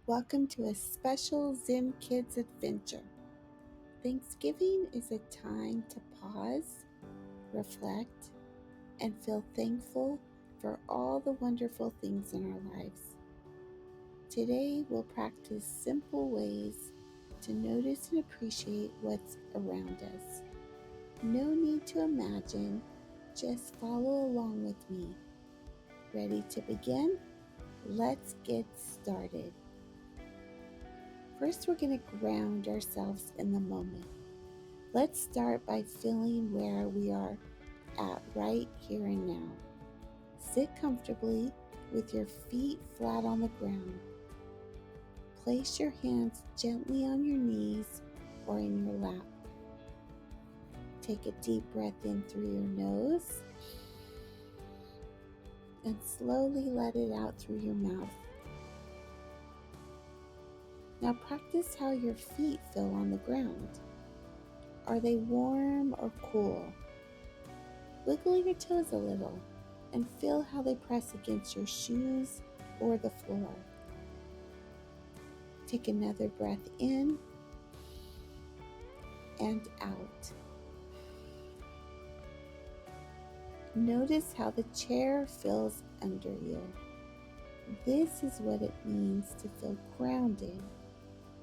Welcome to a special Zen Kids adventure. Thanksgiving is a time to pause, reflect, and feel thankful for all the wonderful things in our lives. Today, we'll practice simple ways to notice and appreciate what's around us. No need to imagine, just follow along with me. Ready to begin? Let's get started. First, we're going to ground ourselves in the moment. Let's start by feeling where we are at right here and now. Sit comfortably with your feet flat on the ground. Place your hands gently on your knees or in your lap. Take a deep breath in through your nose and slowly let it out through your mouth. Now practice how your feet feel on the ground. Are they warm or cool? Wiggle your toes a little and feel how they press against your shoes or the floor. Take another breath in and out. Notice how the chair feels under you. This is what it means to feel grounded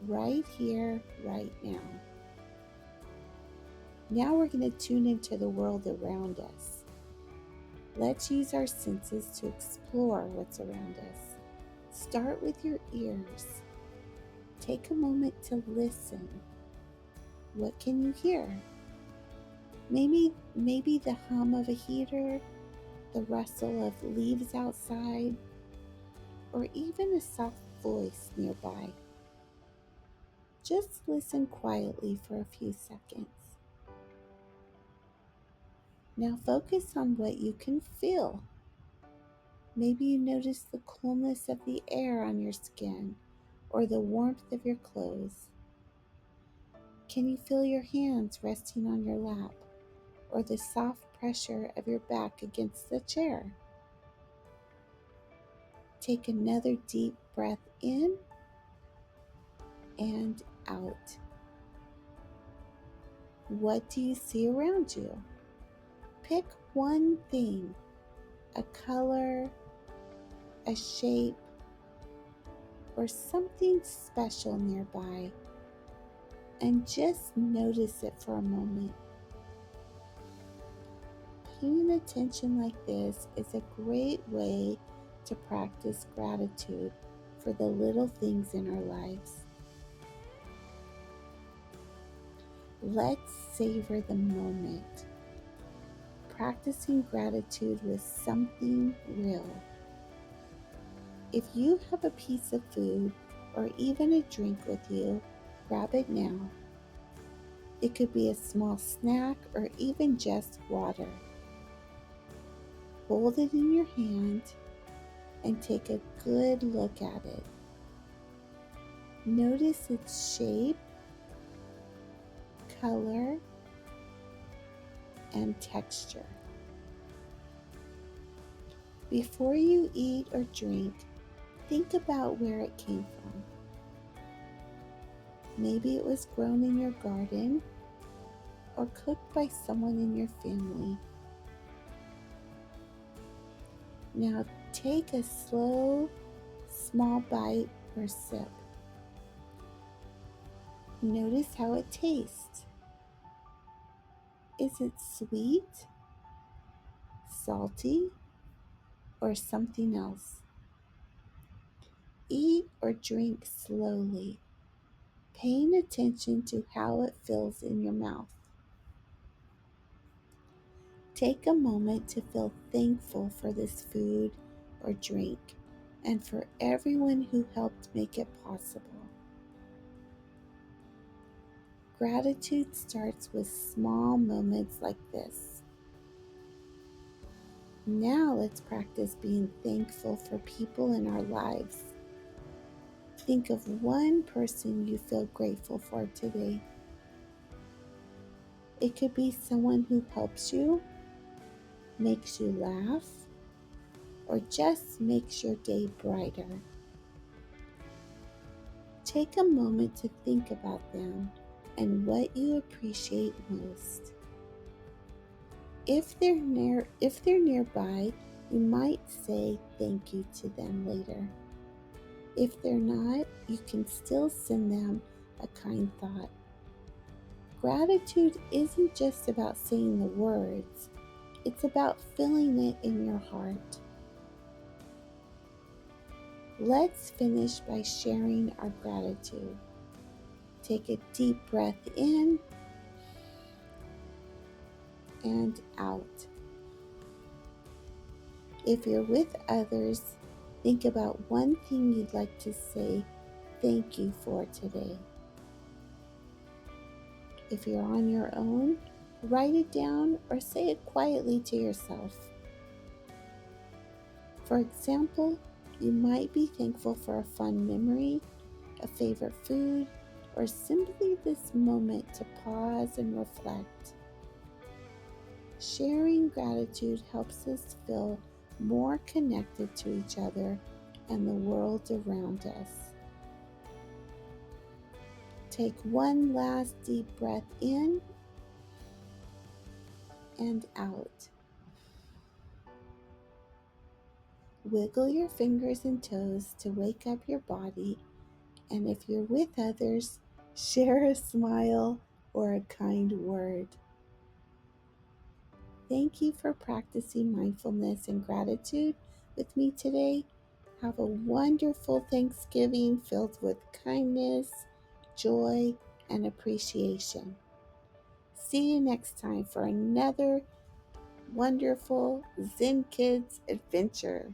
right here, right now. Now we're going to tune into the world around us. Let's use our senses to explore what's around us. Start with your ears. Take a moment to listen. What can you hear? Maybe the hum of a heater, the rustle of leaves outside, or even a soft voice nearby. Just listen quietly for a few seconds. Now focus on what you can feel. Maybe you notice the coolness of the air on your skin or the warmth of your clothes. Can you feel your hands resting on your lap or the soft pressure of your back against the chair? Take another deep breath in and out. What do you see around you? Pick one thing, a color, a shape, or something special nearby, and just notice it for a moment. Paying attention like this is a great way to practice gratitude for the little things in our lives. Let's savor the moment, practicing gratitude with something real. If you have a piece of food or even a drink with you, grab it now. It could be a small snack or even just water. Hold it in your hand and take a good look at it. Notice its shape, color, and texture. Before you eat or drink, think about where it came from. Maybe it was grown in your garden or cooked by someone in your family. Now take a slow, small bite or sip. Notice how it tastes. Is it sweet, salty, or something else? Eat or drink slowly, paying attention to how it feels in your mouth. Take a moment to feel thankful for this food or drink and for everyone who helped make it possible. Gratitude starts with small moments like this. Now let's practice being thankful for people in our lives. Think of one person you feel grateful for today. It could be someone who helps you, makes you laugh, or just makes your day brighter. Take a moment to think about them and what you appreciate most. If they're nearby, you might say thank you to them later. If they're not, you can still send them a kind thought. Gratitude isn't just about saying the words, it's about feeling it in your heart. Let's finish by sharing our gratitude. Take a deep breath in and out. If you're with others, think about one thing you'd like to say thank you for today. If you're on your own, write it down or say it quietly to yourself. For example, you might be thankful for a fun memory, a favorite food, or simply this moment to pause and reflect. Sharing gratitude helps us feel more connected to each other and the world around us. Take one last deep breath in and out. Wiggle your fingers and toes to wake up your body, and if you're with others, share a smile or a kind word. Thank you for practicing mindfulness and gratitude with me today. Have a wonderful Thanksgiving filled with kindness, joy, and appreciation. See you next time for another wonderful Zen Kids adventure.